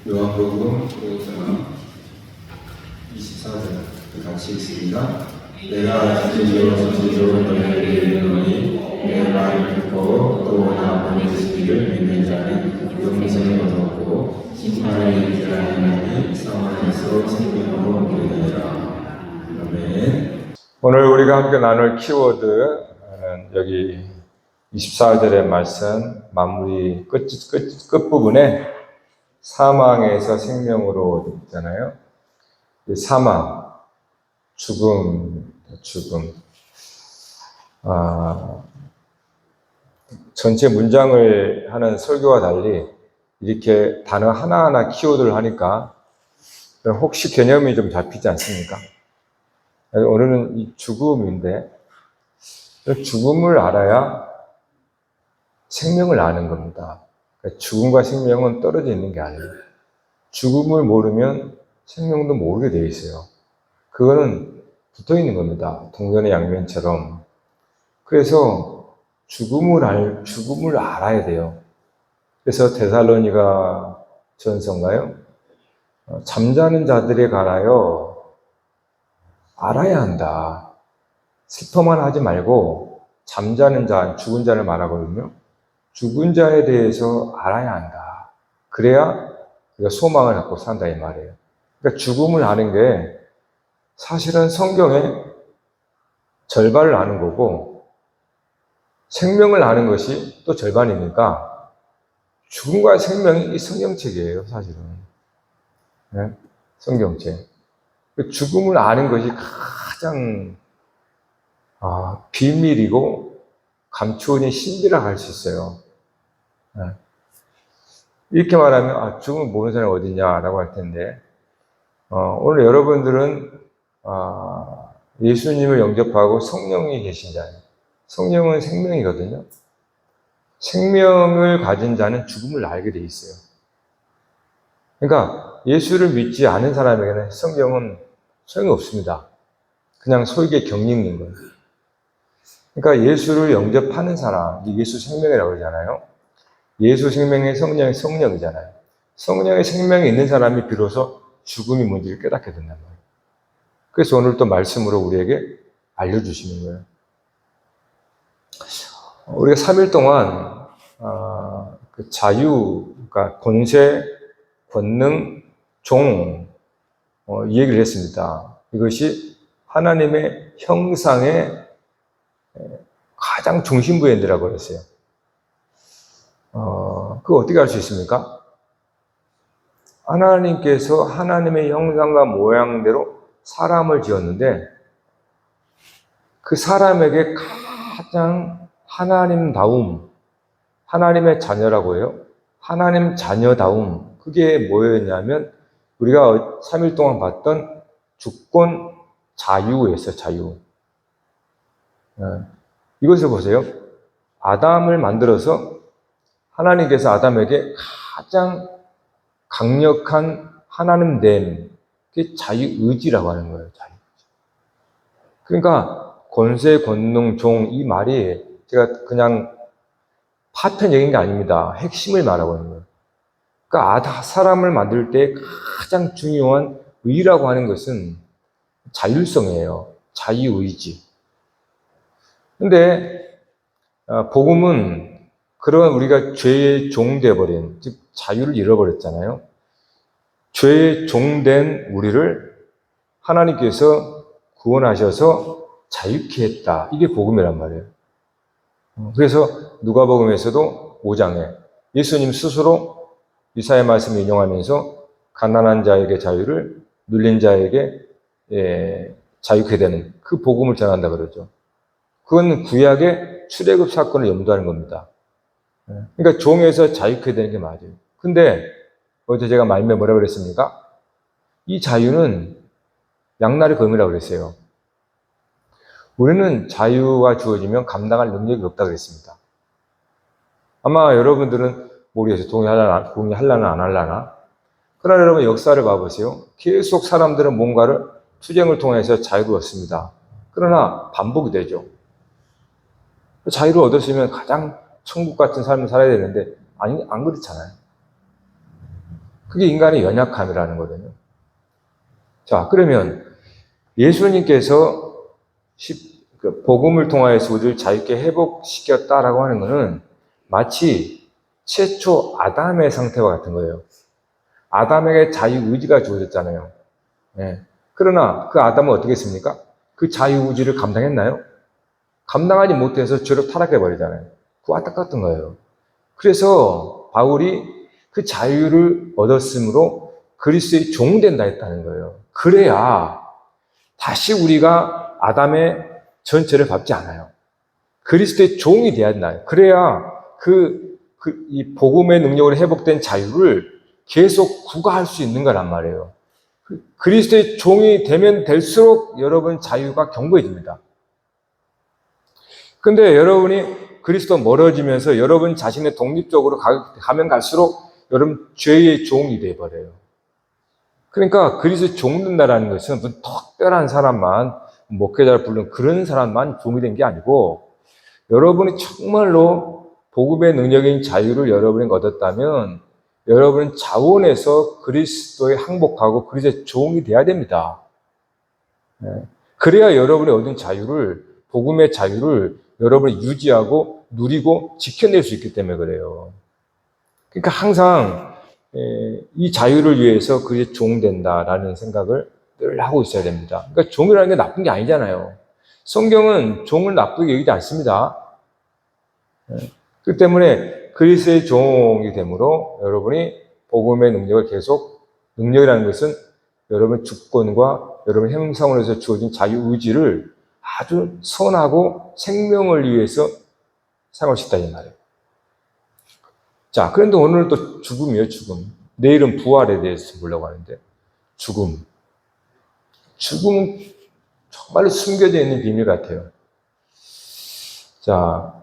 요한복음 24절 같이 읽습니다. 내가 진실로 너희에게 이르노니 내 말을 듣고 또 나 보내주시기를 믿는 자는 영생을 얻었고 심판에 이르지 아니하니 사망에서 생명으로 옮기리라. 아멘. 오늘 우리가 함께 나눌 키워드는 여기 24절의 말씀 마무리 끝부분에 사망에서 생명으로 있잖아요. 사망, 죽음. 전체 문장을 하는 설교와 달리 이렇게 단어 하나하나 키워드를 하니까 혹시 개념이 좀 잡히지 않습니까? 오늘은 이 죽음인데 죽음을 알아야 생명을 아는 겁니다. 죽음과 생명은 떨어져 있는 게 아니에요. 죽음을 모르면 생명도 모르게 되어 있어요. 그거는 붙어 있는 겁니다. 동전의 양면처럼. 그래서 죽음을 알아야 돼요. 그래서 데살로니가 전서인가요? 잠자는 자들에 관하여 알아야 한다. 슬퍼만 하지 말고 잠자는 자, 죽은 자를 말하거든요. 죽은 자에 대해서 알아야 한다. 그래야 우리가 소망을 갖고 산다 이 말이에요. 그러니까 죽음을 아는 게 사실은 성경의 절반을 아는 거고 생명을 아는 것이 또 절반이니까 죽음과 생명이 이 성경책이에요, 사실은. 네? 성경책. 죽음을 아는 것이 가장 비밀이고 감추어진 신비라고 할 수 있어요. 네. 이렇게 말하면 죽음을 모르는 사람이 어디냐라고 할 텐데 오늘 여러분들은 예수님을 영접하고 성령이 계신 자예요. 성령은 생명이거든요. 생명을 가진 자는 죽음을 알게 돼 있어요. 그러니까 예수를 믿지 않은 사람에게는 성경은 소용이 없습니다. 그냥 소에게 격리는 거예요. 그러니까 예수를 영접하는 사람, 예수 생명이라고 그러잖아요. 예수 생명의 성령이 성령이잖아요. 성령의 생명이 있는 사람이 비로소 죽음이 뭔지를 깨닫게 된단 말이에요. 그래서 오늘 또 말씀으로 우리에게 알려주시는 거예요. 우리가 3일 동안 그 자유, 그러니까 권세, 권능, 종 이 얘기를 했습니다. 이것이 하나님의 형상의 가장 중심부에 있느라고 했어요. 그거 어떻게 알 수 있습니까? 하나님께서 하나님의 형상과 모양대로 사람을 지었는데 그 사람에게 가장 하나님다움, 하나님의 자녀라고 해요. 하나님 자녀다움, 그게 뭐였냐면 우리가 3일 동안 봤던 주권 자유였어요. 자유. 이것을 보세요. 아담을 만들어서 하나님께서 아담에게 가장 강력한 하나님됨, 그게 자유의지라고 하는 거예요. 자유의지. 그러니까 권세, 권능, 종, 이 말이 제가 그냥 파편적인 게 아닙니다. 핵심을 말하고 있는 거예요. 그러니까 사람을 만들 때 가장 중요한 의라고 하는 것은 자율성이에요. 자유의지. 근데 복음은 그런 우리가 죄의 종 되어버린, 즉 자유를 잃어버렸잖아요. 죄의 종된 우리를 하나님께서 구원하셔서 자유케 했다. 이게 복음이란 말이에요. 그래서 누가복음에서도 5장에 예수님 스스로 이사야 말씀을 인용하면서 가난한 자에게 자유를, 눌린 자에게 자유케 되는 그 복음을 전한다 그러죠. 그건 구약의 출애굽 사건을 염두하는 겁니다. 그러니까 종에서 자유케 되는 게 맞아요. 근데 어제 제가 말씀에 뭐라 그랬습니까? 이 자유는 양날의 검이라고 그랬어요. 우리는 자유가 주어지면 감당할 능력이 없다고 그랬습니다. 아마 여러분들은 모르겠어요. 동의하려나 안 하려나? 그러나 여러분 역사를 봐보세요. 계속 사람들은 뭔가를 투쟁을 통해서 자유를 얻습니다. 그러나 반복이 되죠. 자유를 얻었으면 가장 천국 같은 삶을 살아야 되는데 아니, 안 그렇잖아요. 그게 인간의 연약함이라는 거거든요. 자, 그러면 예수님께서 복음을 통하여서 우리를 자유롭게 회복시켰다라고 하는 것은 마치 최초 아담의 상태와 같은 거예요. 아담에게 자유의지가 주어졌잖아요. 네. 그러나 그 아담은 어떻게 했습니까? 그 자유의지를 감당했나요? 감당하지 못해서 죄로 타락해버리잖아요. 그거 안타까웠던 거예요. 그래서 바울이 그 자유를 얻었으므로 그리스도의 종된다 했다는 거예요. 그래야 다시 우리가 아담의 전체를 밟지 않아요. 그리스도의 종이 돼야 된다. 그래야 이 복음의 능력으로 회복된 자유를 계속 구가할 수 있는 거란 말이에요. 그리스도의 종이 되면 될수록 여러분 자유가 견고해집니다. 근데 여러분이 그리스도 멀어지면서 여러분 자신의 독립적으로 가면 갈수록 여러분 죄의 종이 돼버려요. 그러니까 그리스도의 종 된다라는 것은 무슨 특별한 사람만, 목회자를 부르는 그런 사람만 종이 된 게 아니고 여러분이 정말로 복음의 능력인 자유를 여러분이 얻었다면 여러분은 자원에서 그리스도에 항복하고 그리스도의 종이 돼야 됩니다. 그래야 여러분이 얻은 자유를, 복음의 자유를 여러분이 유지하고 누리고 지켜낼 수 있기 때문에 그래요. 그러니까 항상 이 자유를 위해서 그리스도의 종 된다라는 생각을 늘 하고 있어야 됩니다. 그러니까 종이라는 게 나쁜 게 아니잖아요. 성경은 종을 나쁘게 여기지 않습니다. 그렇기 때문에 그리스도의 종이 되므로 여러분이 복음의 능력을 계속, 능력이라는 것은 여러분 주권과 여러분 형상으로서 주어진 자유의지를 아주 선하고 생명을 위해서 사용할 수 있다 이 말이에요. 자, 그런데 오늘은 또 죽음이에요, 죽음. 내일은 부활에 대해서 보려고 하는데 죽음은 정말로 숨겨져 있는 비밀 같아요. 자,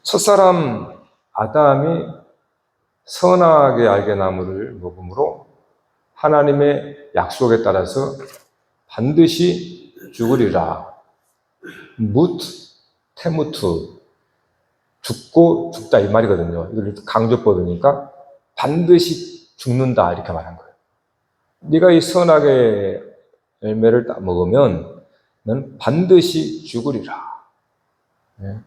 첫사람 아담이 선하게 알게 나무를 먹음으로 하나님의 약속에 따라서 반드시 죽으리라. 테무트. 죽고 죽다 이 말이거든요. 이걸 강조 뽑으니까 반드시 죽는다 이렇게 말한 거예요. 네가 이 선악의 열매를 따 먹으면 넌 반드시 죽으리라. 네.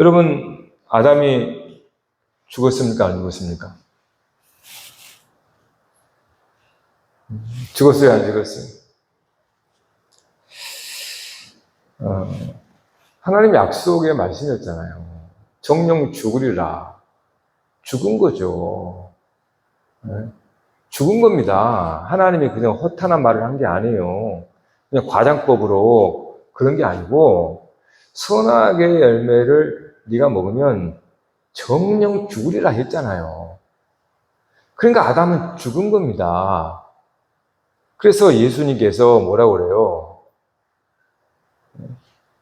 여러분, 아담이 죽었습니까? 안 죽었습니까? 죽었어요? 안 죽었어요? 하나님 약속의 말씀이었잖아요. 정령 죽으리라. 죽은 거죠. 네? 죽은 겁니다. 하나님이 그냥 허탄한 말을 한 게 아니에요. 그냥 과장법으로 그런 게 아니고 선악의 열매를 네가 먹으면 정령 죽으리라 했잖아요. 그러니까 아담은 죽은 겁니다. 그래서 예수님께서 뭐라고 그래요?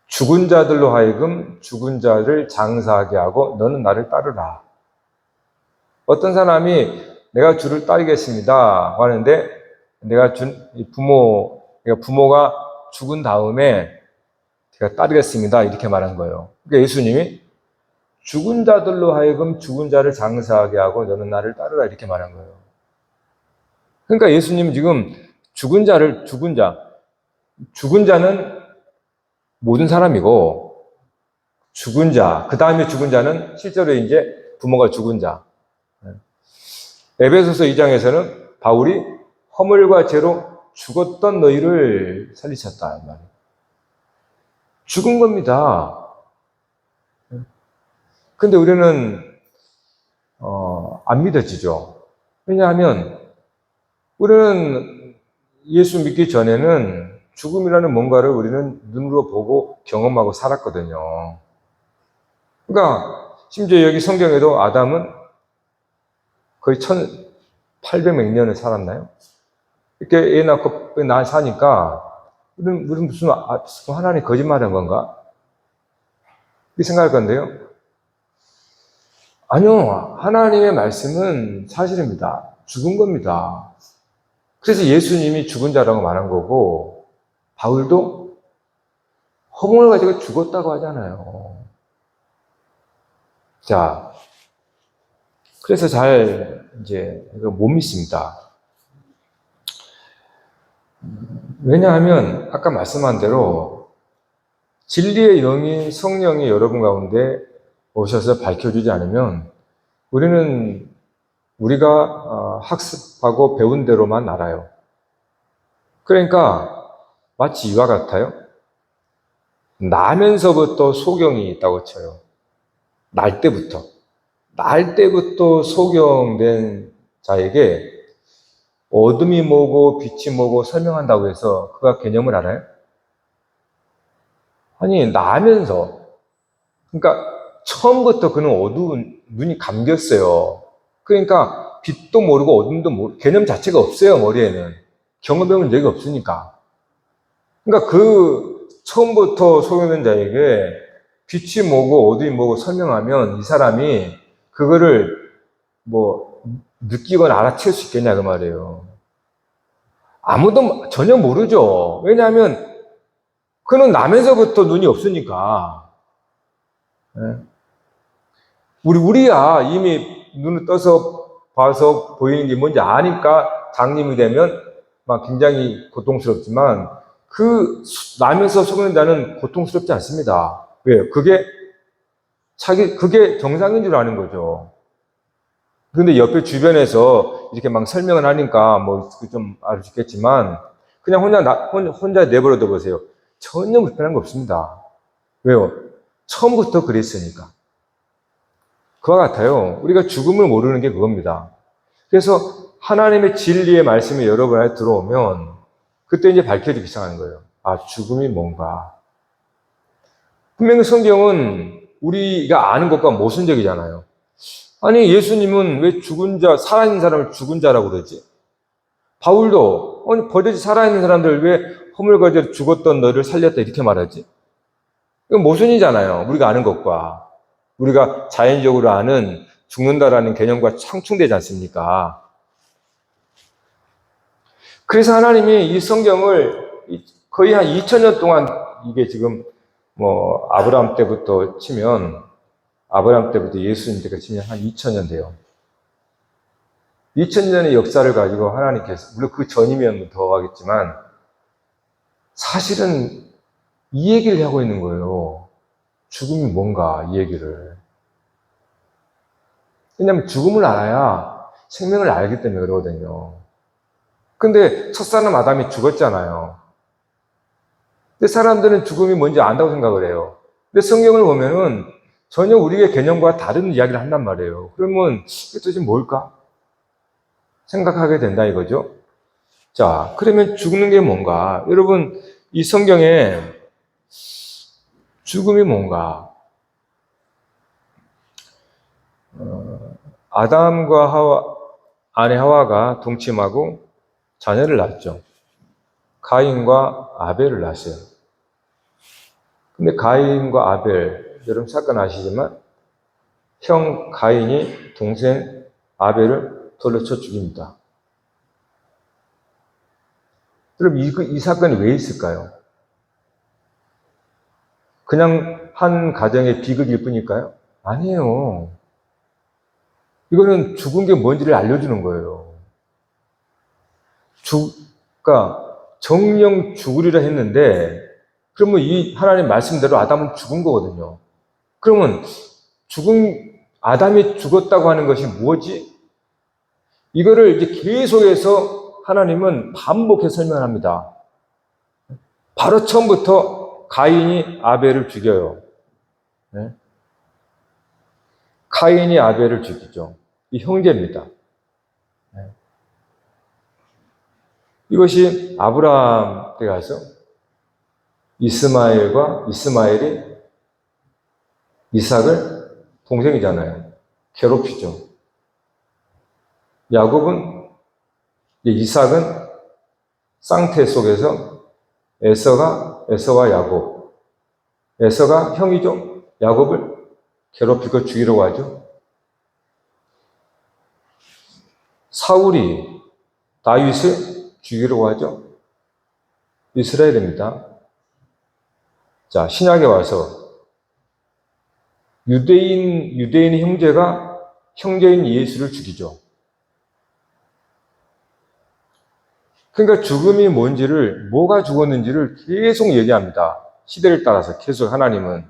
죽은 자들로 하여금 죽은 자를 장사하게 하고 너는 나를 따르라. 어떤 사람이 내가 주를 따르겠습니다 하는데 부모가 죽은 다음에 제가 따르겠습니다 이렇게 말한 거예요. 그러니까 예수님이 죽은 자들로 하여금 죽은 자를 장사하게 하고 너는 나를 따르라 이렇게 말한 거예요. 그러니까 예수님은 지금 죽은 자는 모든 사람이고 죽은 자, 그 다음에 죽은 자는 실제로 이제 부모가 죽은 자. 에베소서 2장에서는 바울이 허물과 죄로 죽었던 너희를 살리셨다 이 말이에요. 죽은 겁니다. 근데 우리는 안 믿어지죠. 왜냐하면 우리는 예수 믿기 전에는 죽음이라는 뭔가를 우리는 눈으로 보고 경험하고 살았거든요. 그러니까 심지어 여기 성경에도 아담은 거의 1800몇 년을 살았나요? 이렇게 애 낳고 사니까 우리는 무슨 하나님 거짓말한 건가? 이렇게 생각할 건데요. 아니요. 하나님의 말씀은 사실입니다. 죽은 겁니다. 그래서 예수님이 죽은 자라고 말한 거고, 바울도 허물을 가지고 죽었다고 하잖아요. 자, 그래서 이거 못 믿습니다. 왜냐하면, 아까 말씀한 대로, 진리의 영이, 성령이 여러분 가운데 오셔서 밝혀주지 않으면, 우리가 학습하고 배운 대로만 알아요. 그러니까, 마치 이와 같아요. 나면서부터 소경이 있다고 쳐요. 날 때부터 소경된 자에게 어둠이 뭐고 빛이 뭐고 설명한다고 해서 그가 개념을 알아요? 아니, 나면서. 그러니까 처음부터 그는 어두운 눈이 감겼어요. 그러니까 빛도 모르고 어둠도 모르고 개념 자체가 없어요, 머리에는. 경험해본 적이 없으니까. 그러니까 처음부터 소경된 자에게 빛이 뭐고 어둠이 뭐고 설명하면 이 사람이 그거를 느끼거나 알아챌 수 있겠냐 그 말이에요. 아무도 전혀 모르죠. 왜냐하면 그는 나면서부터 눈이 없으니까. 우리야 이미 눈을 떠서 봐서 보이는 게 뭔지 아니까 장님이 되면 막 굉장히 고통스럽지만 나면서 속는 자는 고통스럽지 않습니다. 왜요? 그게 정상인 줄 아는 거죠. 근데 옆에 주변에서 이렇게 막 설명을 하니까 좀 알 수 있겠지만 그냥 혼자 내버려둬 보세요. 전혀 불편한 거 없습니다. 왜요? 처음부터 그랬으니까. 그와 같아요. 우리가 죽음을 모르는 게 그겁니다. 그래서 하나님의 진리의 말씀이 여러분 안에 들어오면 그때 이제 밝혀지기 시작하는 거예요. 아, 죽음이 뭔가. 분명히 성경은 우리가 아는 것과 모순적이잖아요. 아니, 예수님은 왜 살아있는 사람을 죽은 자라고 그러지? 바울도, 버젓이 살아있는 사람들 왜 허물거지로 죽었던 너를 살렸다 이렇게 말하지? 이건 모순이잖아요. 우리가 아는 것과. 우리가 자연적으로 아는 죽는다라는 개념과 상충되지 않습니까? 그래서 하나님이 이 성경을 거의 한 2000년 동안 이게 지금 아브라함 때부터 예수님 때까지 치면 한 2000년 돼요. 2000년의 역사를 가지고 하나님께서, 물론 그 전이면 더 하겠지만, 사실은 이 얘기를 하고 있는 거예요. 죽음이 뭔가, 이 얘기를. 왜냐하면 죽음을 알아야 생명을 알기 때문에 그러거든요. 근데 첫사람 아담이 죽었잖아요. 근데 사람들은 죽음이 뭔지 안다고 생각을 해요. 근데 성경을 보면은 전혀 우리의 개념과 다른 이야기를 한단 말이에요. 그러면 이게 도대체 뭘까? 생각하게 된다 이거죠. 자, 그러면 죽는 게 뭔가? 여러분, 이 성경에 죽음이 뭔가? 아담과 아내 하와가 동침하고 자녀를 낳았죠. 가인과 아벨을 낳았어요. 근데 가인과 아벨, 여러분 사건 아시지만 형 가인이 동생 아벨을 돌려 쳐 죽입니다. 그럼 이 사건이 왜 있을까요? 그냥 한 가정의 비극일 뿐일까요? 아니에요. 이거는 죽은 게 뭔지를 알려주는 거예요. 그러니까 정령 죽으리라 했는데 그러면 이 하나님 말씀대로 아담은 죽은 거거든요. 그러면 아담이 죽었다고 하는 것이 뭐지? 이거를 이제 계속해서 하나님은 반복해서 설명합니다. 바로 처음부터 가인이 아벨을 죽여요. 네? 가인이 아벨을 죽이죠. 이 형제입니다. 네. 이것이 아브라함 때 가서 이스마엘이 이삭을 동생이잖아요. 괴롭히죠. 이삭은 쌍태 속에서 에서와 야곱. 에서가 형이죠. 야곱을 괴롭히고 죽이려고 하죠. 사울이 다윗을 죽이려고 하죠. 이스라엘입니다. 자, 신약에 와서 유대인의 형제가 형제인 예수를 죽이죠. 그러니까 죽음이 뭔지를, 뭐가 죽었는지를 계속 얘기합니다. 시대를 따라서 계속 하나님은.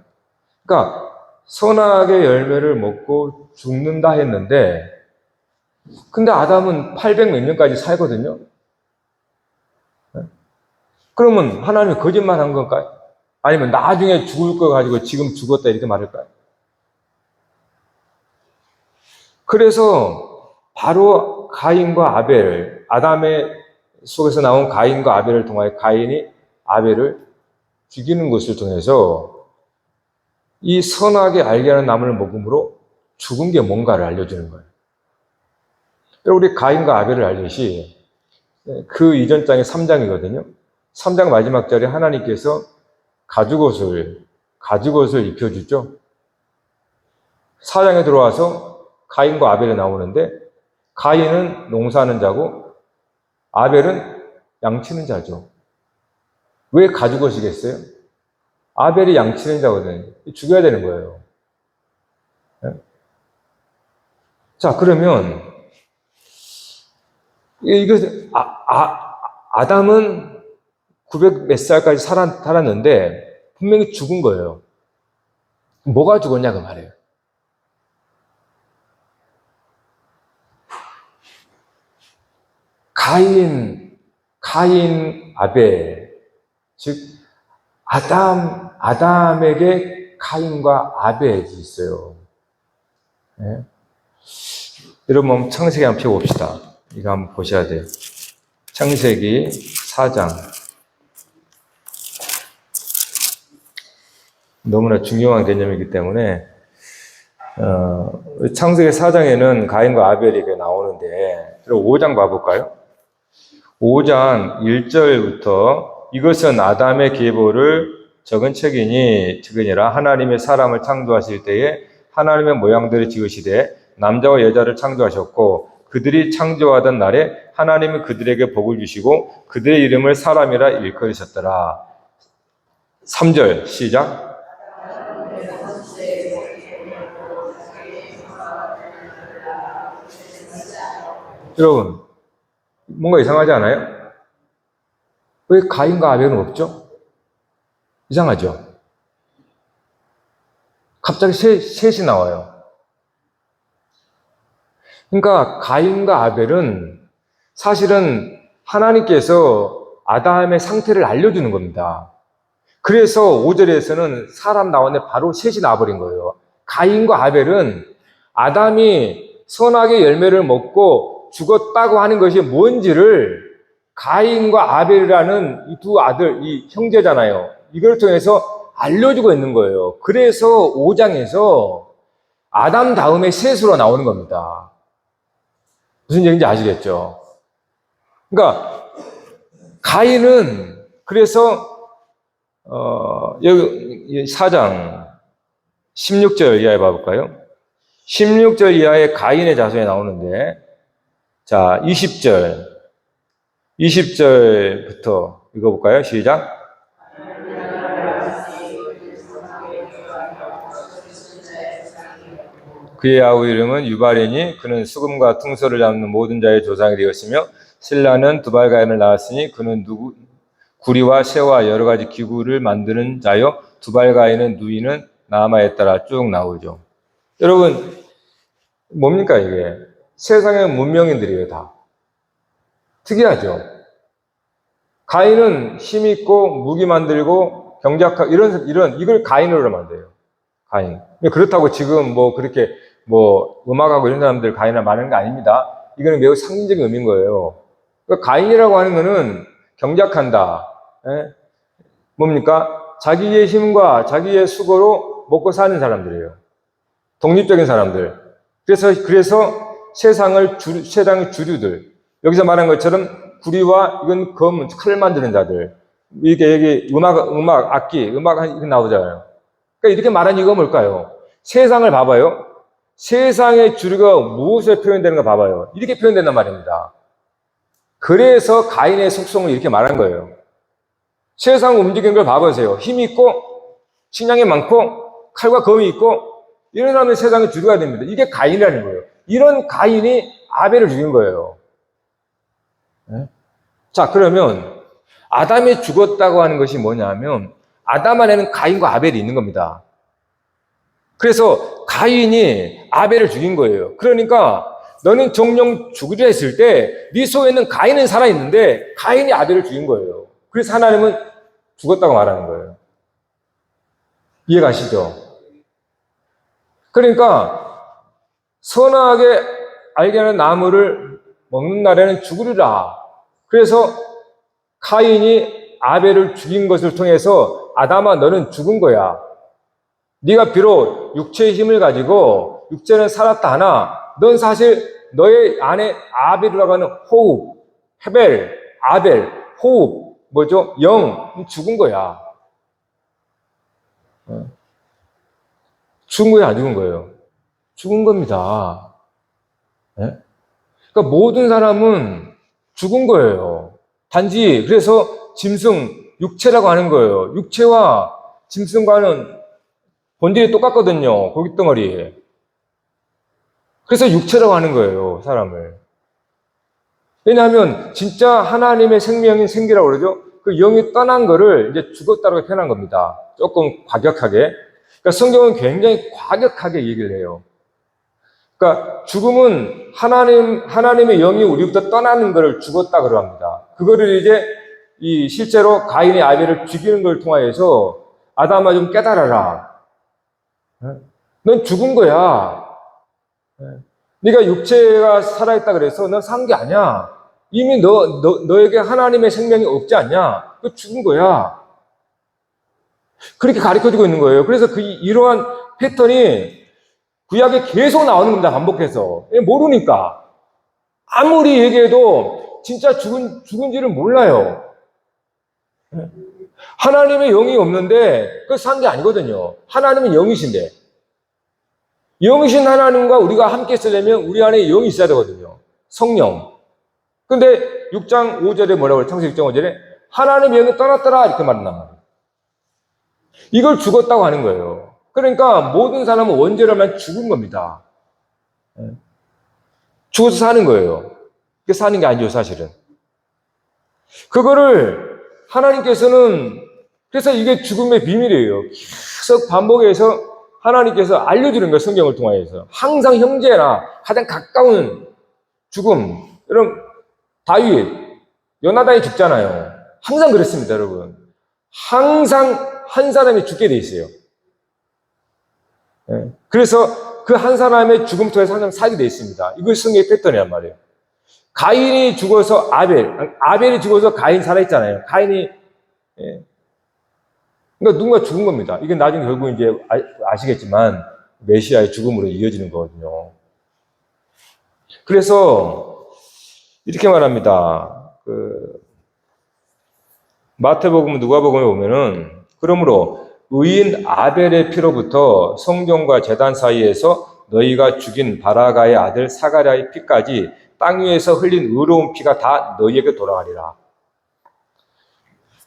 그러니까 선악의 열매를 먹고 죽는다 했는데, 근데 아담은 800 몇 년까지 살거든요. 그러면 하나님이 거짓말한 건가요? 아니면 나중에 죽을 거 가지고 지금 죽었다 이렇게 말할까요? 그래서 바로 가인과 아벨, 아담의 속에서 나온 가인과 아벨을 통하여 가인이 아벨을 죽이는 것을 통해서 이 선악의 알게 하는 나무를 먹음으로 죽은 게 뭔가를 알려주는 거예요. 우리 가인과 아벨을 알듯이 그 이전 장이 3장이거든요. 3장 마지막 절에 하나님께서 가죽옷을 입혀주죠. 4장에 들어와서 가인과 아벨이 나오는데 가인은 농사하는 자고 아벨은 양치는 자죠. 왜 가죽옷이겠어요? 아벨이 양치는 자거든요. 죽여야 되는 거예요. 자, 그러면 이거 아담은 900 몇 살까지 살았는데 분명히 죽은 거예요. 뭐가 죽었냐 그 말이에요. 가인, 아벨, 즉 아담에게 가인과 아벨이 있어요. 네? 여러분 창세기 한번 펴봅시다. 이거 한번 보셔야 돼요. 창세기 4장. 너무나 중요한 개념이기 때문에 창세기 4장에는 가인과 아벨이 나오는데 5장 봐볼까요? 5장 1절부터 이것은 아담의 계보를 적은 책이니라 하나님의 사람을 창조하실 때에 하나님의 모양대로 지으시되 남자와 여자를 창조하셨고 그들이 창조하던 날에 하나님은 그들에게 복을 주시고 그들의 이름을 사람이라 일컬으셨더라. 3절 시작. 여러분 뭔가 이상하지 않아요? 왜 가인과 아벨은 없죠? 이상하죠? 갑자기 셋이 나와요. 그러니까 가인과 아벨은 사실은 하나님께서 아담의 상태를 알려주는 겁니다. 그래서 5절에서는 사람 나오는데 바로 셋이 나와버린 거예요. 가인과 아벨은 아담이 선악의 열매를 먹고 죽었다고 하는 것이 뭔지를 가인과 아벨이라는 이 두 아들, 이 형제잖아요. 이걸 통해서 알려주고 있는 거예요. 그래서 5장에서 아담 다음에 셋으로 나오는 겁니다. 무슨 얘기인지 아시겠죠? 그러니까 가인은 그래서 여기 4장 16절 이하에 봐볼까요? 16절 이하에 가인의 자손이 나오는데 자 20절부터 읽어볼까요? 시작. 그의 아우 이름은 유발이니 그는 수금과 퉁소를 잡는 모든 자의 조상이 되었으며 실라는 두발가인을 낳았으니 그는 구리와 새와 여러 가지 기구를 만드는 자요 두발가인은 누이는 나아마에 따라 쭉 나오죠. 여러분 뭡니까 이게? 세상의 문명인들이에요 다. 특이하죠. 가인은 힘있고 무기 만들고 경작하고 이걸 가인으로 만들어요. 가인. 그렇다고 지금 뭐 그렇게 뭐 음악하고 이런 사람들 가인을 말하는 게 아닙니다. 이거는 매우 상징적인 의미인 거예요. 그러니까 가인이라고 하는 거는 경작한다. 예? 뭡니까? 자기의 힘과 자기의 수고로 먹고 사는 사람들이에요. 독립적인 사람들. 그래서 세상의 주류들. 여기서 말한 것처럼 구리와 이건 검, 칼 만드는 자들. 이게 여기 악기, 음악 나오잖아요. 그러니까 이렇게 말한 이유가 뭘까요? 세상을 봐봐요. 세상의 주류가 무엇에 표현되는 거 봐봐요. 이렇게 표현된단 말입니다. 그래서 가인의 속성을 이렇게 말한 거예요. 세상 움직이는 걸 봐보세요. 힘이 있고, 식량이 많고, 칼과 검이 있고, 이런 사람은 세상의 주류가 됩니다. 이게 가인이라는 거예요. 이런 가인이 아벨을 죽인 거예요. 네? 자, 그러면 아담이 죽었다고 하는 것이 뭐냐면 아담 안에는 가인과 아벨이 있는 겁니다. 그래서 가인이 아벨을 죽인 거예요. 그러니까 너는 정령 죽으려 했을 때 네 속에 있는 가인은 살아있는데 가인이 아벨을 죽인 거예요. 그래서 하나님은 죽었다고 말하는 거예요. 이해가시죠? 그러니까 선하게 알게 하는 나무를 먹는 날에는 죽으리라. 그래서 가인이 아벨을 죽인 것을 통해서 아담아 너는 죽은 거야. 네가 비록 육체의 힘을 가지고 육체는 살았다 하나 넌 사실 너의 안에 아벨이라고 하는 호흡, 헤벨, 아벨, 호흡, 뭐죠? 영, 죽은 거야. 죽은 거야, 안 죽은 거예요? 죽은 겁니다. 네? 그러니까 모든 사람은 죽은 거예요. 단지 그래서 짐승, 육체라고 하는 거예요. 육체와 짐승과는 본질이 똑같거든요. 고깃덩어리. 그래서 육체라고 하는 거예요, 사람을. 왜냐하면 진짜 하나님의 생명인 생기라고 그러죠. 그 영이 떠난 거를 이제 죽었다고 표현한 겁니다. 조금 과격하게. 그러니까 성경은 굉장히 과격하게 얘기를 해요. 그러니까 죽음은 하나님의 영이 우리부터 떠나는 것을 죽었다 그럽니다. 그거를 이제 실제로 가인이 아벨을 죽이는 걸 통하여서 아담아 좀 깨달아라. 넌 죽은 거야. 네가 육체가 살아있다 그래서 넌 산 게 아니야. 이미 너에게 하나님의 생명이 없지 않냐? 너 죽은 거야. 그렇게 가르쳐주고 있는 거예요. 그래서 이러한 패턴이 구약에 계속 나오는 겁니다. 반복해서. 모르니까. 아무리 얘기해도 진짜 죽은지를 몰라요. 하나님의 영이 없는데 그거 산 게 아니거든요. 하나님은 영이신데. 영이신 하나님과 우리가 함께 있으려면 우리 안에 영이 있어야 되거든요. 성령. 근데 6장 5절에 뭐라고 그래요? 창세기 6장 5절에 하나님의 영이 떠났더라 이렇게 말한단 말이에요. 이걸 죽었다고 하는 거예요. 그러니까 모든 사람은 원죄라면 죽은 겁니다. 죽어서 사는 거예요. 그게 사는 게 아니죠, 사실은. 그거를 하나님께서는 그래서 이게 죽음의 비밀이에요. 계속 반복해서 하나님께서 알려주는 거예요, 성경을 통해서. 항상 형제나 가장 가까운 죽음. 여러분, 다윗, 요나단이 죽잖아요. 항상 그렇습니다, 여러분. 항상 한 사람이 죽게 돼 있어요. 그래서 그 한 사람의 죽음 통해서 항상 살게 돼 있습니다. 이것이 성경의 패턴이란 말이에요. 가인이 죽어서 아벨이 죽어서 가인 살아있잖아요. 가인이, 그러니까 누군가 죽은 겁니다. 이게 나중에 결국 이제 아시겠지만 메시아의 죽음으로 이어지는 거거든요. 그래서 이렇게 말합니다. 마태복음, 누가복음에 보면은 그러므로 의인 아벨의 피로부터 성전과 제단 사이에서 너희가 죽인 바라가의 아들 사가랴의 피까지 땅 위에서 흘린 의로운 피가 다 너희에게 돌아가리라.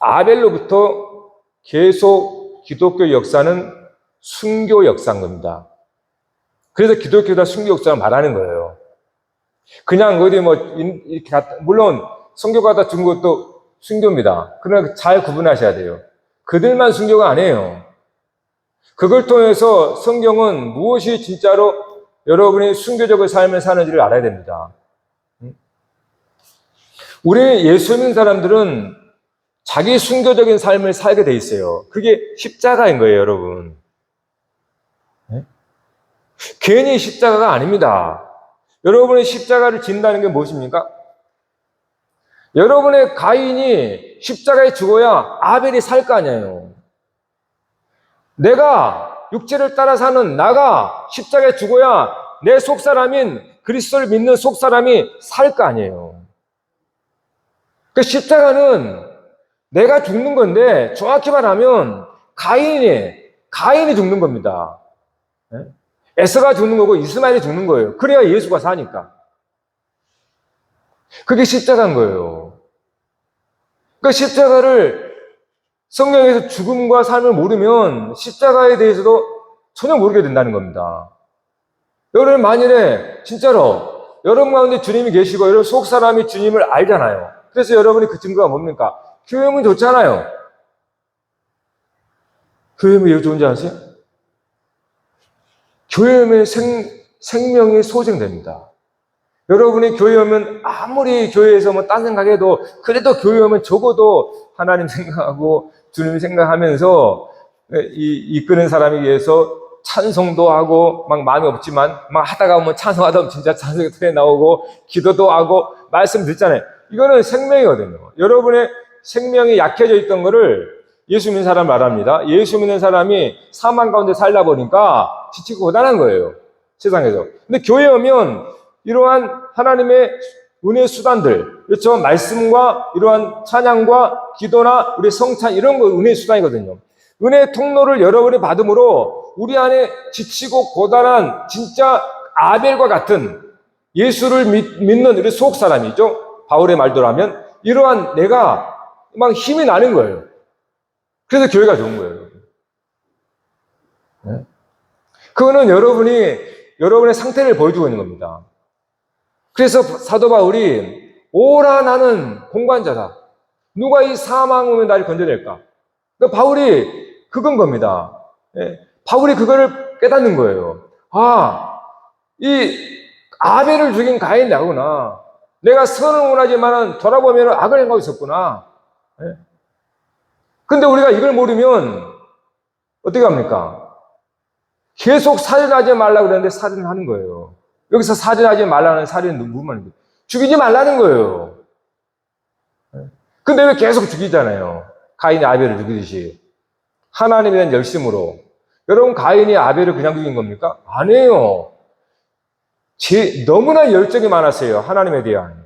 아벨로부터 계속 기독교 역사는 순교 역사인 겁니다. 그래서 기독교다 순교 역사를 말하는 거예요. 그냥 어디 이렇게 물론 선교가 다 죽은 것도 순교입니다. 그러나 잘 구분하셔야 돼요. 그들만 순교가 아니에요. 그걸 통해서 성경은 무엇이 진짜로 여러분이 순교적인 삶을 사는지를 알아야 됩니다. 우리 예수 믿는 사람들은 자기 순교적인 삶을 살게 돼 있어요. 그게 십자가인 거예요, 여러분. 네? 괜히 십자가가 아닙니다. 여러분의 십자가를 진다는 게 무엇입니까? 여러분의 가인이 십자가에 죽어야 아벨이 살 거 아니에요. 내가 육체를 따라 사는 나가 십자가에 죽어야 내 속사람인 그리스도를 믿는 속사람이 살 거 아니에요. 그 십자가는 내가 죽는 건데 정확히 말하면 가인이 죽는 겁니다. 에서가 죽는 거고 이스마엘이 죽는 거예요. 그래야 예수가 사니까. 그게 십자가인 거예요. 그러니까 십자가를 성경에서 죽음과 삶을 모르면 십자가에 대해서도 전혀 모르게 된다는 겁니다. 여러분 만일에 진짜로 여러분 가운데 주님이 계시고 여러분 속 사람이 주님을 알잖아요. 그래서 여러분이 그 증거가 뭡니까? 교회면 좋잖아요. 교회면 왜 좋은지 아세요? 교회면 생명이 소생됩니다. 여러분이 교회 오면 아무리 교회에서 뭐 딴 생각해도 그래도 교회 오면 적어도 하나님 생각하고 주님 생각하면서 이끄는 사람에 의해서 찬송도 하고 막 마음이 없지만 막 하다가 보면 찬송하다 보면 진짜 찬송이 터에 나오고 기도도 하고 말씀 듣잖아요. 이거는 생명이거든요. 여러분의 생명이 약해져 있던 거를 예수 믿는 사람 말합니다. 예수 믿는 사람이 사망 가운데 살다 보니까 지치고 고단한 거예요. 세상에서. 근데 교회 오면 이러한 하나님의 은혜의 수단들, 그렇죠? 말씀과 이러한 찬양과 기도나 우리 성찬 이런 거 은혜의 수단이거든요. 은혜의 통로를 여러분이 받음으로 우리 안에 지치고 고단한 진짜 아벨과 같은 예수를 믿는 우리 속 사람이죠. 바울의 말대로 하면 이러한 내가 막 힘이 나는 거예요. 그래서 교회가 좋은 거예요. 네? 그거는 여러분의 상태를 보여주고 있는 겁니다. 그래서 사도 바울이 오라 나는 공관자다. 누가 이 사망 오면 나를 건져낼까? 그러니까 바울이 그건 겁니다. 예? 바울이 그거를 깨닫는 거예요. 아, 이 아벨을 죽인 가인이 나구나. 내가 선을 원하지만 돌아보면 악을 행하고 있었구나. 예? 근데 우리가 이걸 모르면 어떻게 합니까? 계속 살인하지 말라고 그러는데 살인하는 거예요. 여기서 살인하지 말라는 살인은 무슨 말입니까? 죽이지 말라는 거예요. 근데 왜 계속 죽이잖아요. 가인이 아벨을 죽이듯이. 하나님에 대한 열심으로. 여러분 가인이 아벨을 그냥 죽인 겁니까? 아니에요. 너무나 열정이 많았어요. 하나님에 대한.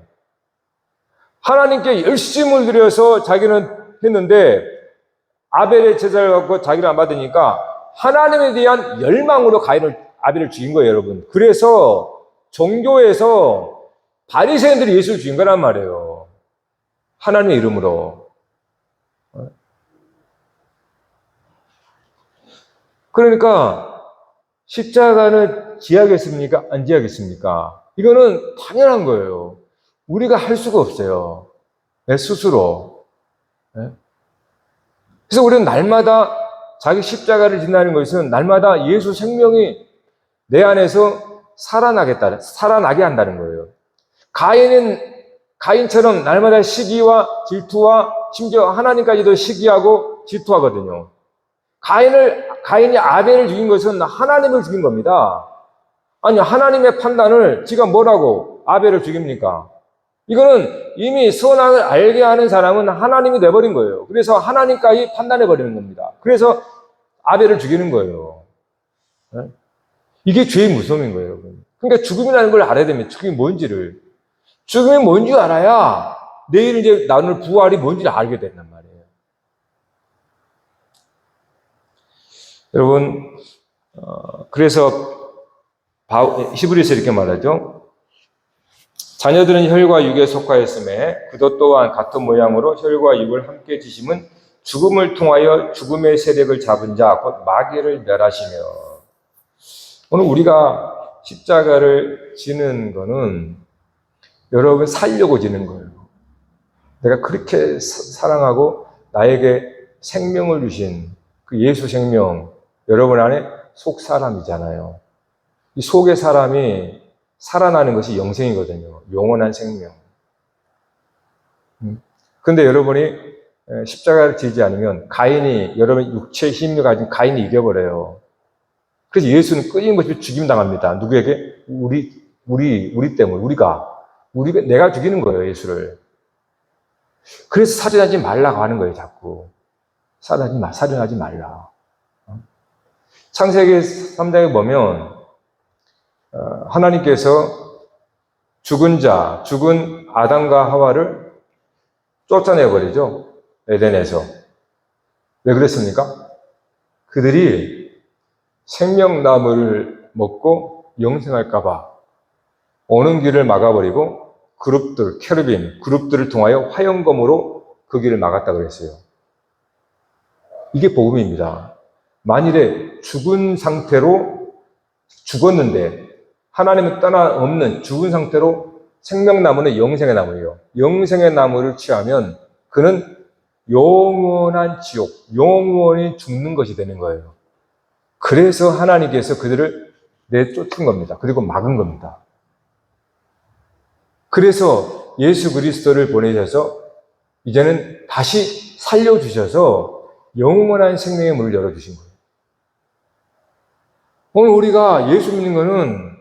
하나님께 열심을 들여서 자기는 했는데 아벨의 제사를 갖고 자기를 안 받으니까 하나님에 대한 열망으로 아벨을 죽인 거예요, 여러분. 그래서 종교에서 바리새인들이 예수를 죽인 거란 말이에요. 하나님의 이름으로. 그러니까 십자가는 지하겠습니까? 안 지하겠습니까? 이거는 당연한 거예요. 우리가 할 수가 없어요. 내 스스로. 그래서 우리는 날마다 자기 십자가를 지나는 것은 날마다 예수 생명이 내 안에서 살아나게 한다는 거예요. 가인처럼 날마다 시기와 질투와 심지어 하나님까지도 시기하고 질투하거든요. 가인이 아벨을 죽인 것은 하나님을 죽인 겁니다. 아니, 하나님의 판단을 지가 뭐라고 아벨을 죽입니까? 이거는 이미 선악을 알게 하는 사람은 하나님이 내버린 거예요. 그래서 하나님까지 판단해버리는 겁니다. 그래서 아벨을 죽이는 거예요. 이게 죄의 무서움인 거예요. 그러니까 죽음이라는 걸 알아야 됩니다. 죽음이 뭔지를. 죽음이 뭔지 알아야 내일 이제 나눌 부활이 뭔지를 알게 된단 말이에요. 여러분, 그래서 히브리서 이렇게 말하죠. 자녀들은 혈과 육에 속하였음에 그도 또한 같은 모양으로 혈과 육을 함께 지심은 죽음을 통하여 죽음의 세력을 잡은 자, 곧 마귀를 멸하시며. 오늘 우리가 십자가를 지는 거는 여러분 살려고 지는 거예요. 내가 그렇게 사랑하고 나에게 생명을 주신 그 예수 생명, 여러분 안에 속 사람이잖아요. 이 속의 사람이 살아나는 것이 영생이거든요. 영원한 생명. 근데 여러분이 십자가를 지지 않으면 가인이, 여러분 육체의 힘을 가진 가인이 이겨버려요. 그래서 예수는 끊임없이 죽임당합니다. 누구에게? 우리 때문에, 우리가, 내가 죽이는 거예요, 예수를. 그래서 살인하지 말라고 하는 거예요, 자꾸. 살인하지 말라. 창세기 3장에 보면, 하나님께서 죽은 아담과 하와를 쫓아내버리죠. 에덴에서. 왜 그랬습니까? 그들이 생명나무를 먹고 영생할까봐 오는 길을 막아버리고 케루빔 그룹들을 통하여 화영검으로 그 길을 막았다 그랬어요. 이게 복음입니다. 만일에 죽은 상태로 죽었는데 하나님은 떠나 없는 죽은 상태로 생명나무는 영생의 나무예요. 영생의 나무를 취하면 그는 영원한 지옥, 영원히 죽는 것이 되는 거예요. 그래서 하나님께서 그들을 내쫓은 겁니다. 그리고 막은 겁니다. 그래서 예수 그리스도를 보내셔서 이제는 다시 살려주셔서 영원한 생명의 문을 열어주신 거예요. 오늘 우리가 예수 믿는 것은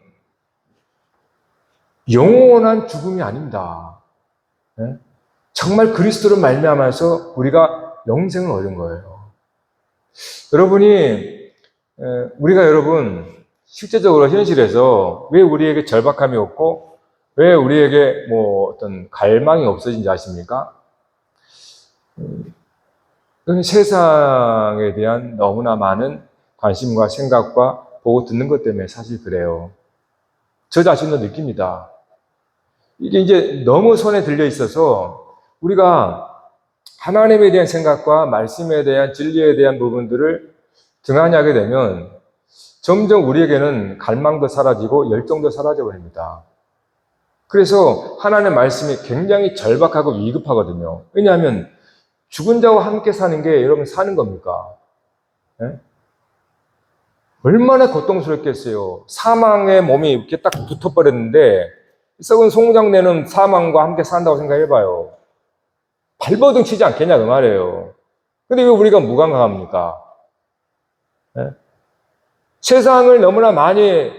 영원한 죽음이 아닙니다. 정말 그리스도를 말미암아서 우리가 영생을 얻은 거예요. 우리가 여러분 실제적으로 현실에서 왜 우리에게 절박함이 없고 왜 우리에게 어떤 갈망이 없어진지 아십니까? 세상에 대한 너무나 많은 관심과 생각과 보고 듣는 것 때문에 사실 그래요. 저 자신도 느낍니다. 이게 이제 너무 손에 들려 있어서 우리가 하나님에 대한 생각과 말씀에 대한 진리에 대한 부분들을 등한히 하게 되면 점점 우리에게는 갈망도 사라지고 열정도 사라져 버립니다. 그래서 하나님의 말씀이 굉장히 절박하고 위급하거든요. 왜냐하면 죽은 자와 함께 사는 게 여러분 사는 겁니까? 네? 얼마나 고통스럽겠어요. 사망의 몸이 이렇게 딱 붙어버렸는데 썩은 송장 내는 사망과 함께 산다고 생각해봐요. 발버둥 치지 않겠냐 그 말이에요. 근데 왜 우리가 무감각합니까? 네? 세상을 너무나 많이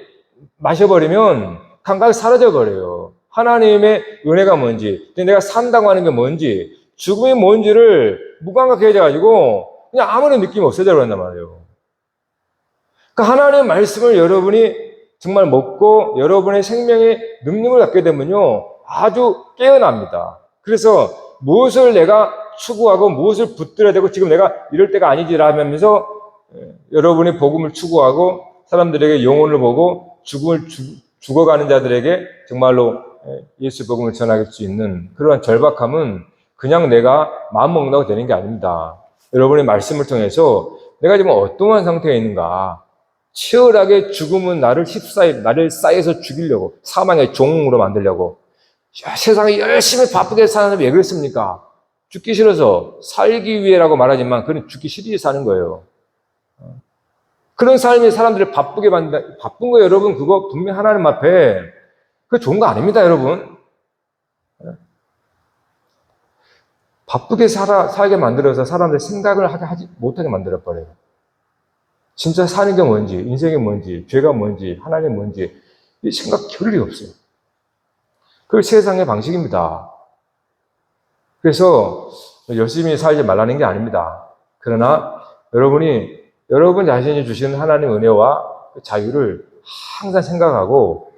마셔버리면 감각이 사라져버려요. 하나님의 은혜가 뭔지, 내가 산다고 하는 게 뭔지, 죽음이 뭔지를 무감각해져가지고 그냥 아무런 느낌이 없어져 버린단 말이에요. 그러니까 하나님의 말씀을 여러분이 정말 먹고 여러분의 생명의 능력을 갖게 되면요 아주 깨어납니다. 그래서 무엇을 내가 추구하고 무엇을 붙들어야 되고 지금 내가 이럴 때가 아니지라면서 여러분이 복음을 추구하고 사람들에게 영혼을 보고 죽어가는 자들에게 정말로 예수 복음을 전할 수 있는 그러한 절박함은 그냥 내가 마음먹는다고 되는 게 아닙니다. 여러분의 말씀을 통해서 내가 지금 어떠한 상태에 있는가, 치열하게 죽음은 나를 쌓여서 죽이려고, 사망의 종으로 만들려고, 세상에 열심히 바쁘게 사는 사람이 왜 그랬습니까? 죽기 싫어서, 살기 위해라고 말하지만 그건 죽기 싫이 사는 거예요. 그런 삶이 사람들을 바쁘게 만든다. 바쁜 거 여러분, 그거 분명 하나님 앞에 그거 좋은 거 아닙니다, 여러분. 바쁘게 살게 만들어서 사람들 생각을 하지 못하게 만들어버려요. 진짜 사는 게 뭔지, 인생이 뭔지, 죄가 뭔지, 하나님이 뭔지, 이 생각 겨를이 없어요. 그게 세상의 방식입니다. 그래서 열심히 살지 말라는 게 아닙니다. 그러나 여러분 자신이 주시는 하나님의 은혜와 자유를 항상 생각하고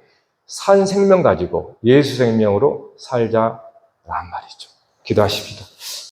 산 생명 가지고 예수 생명으로 살자란 말이죠. 기도하십시다.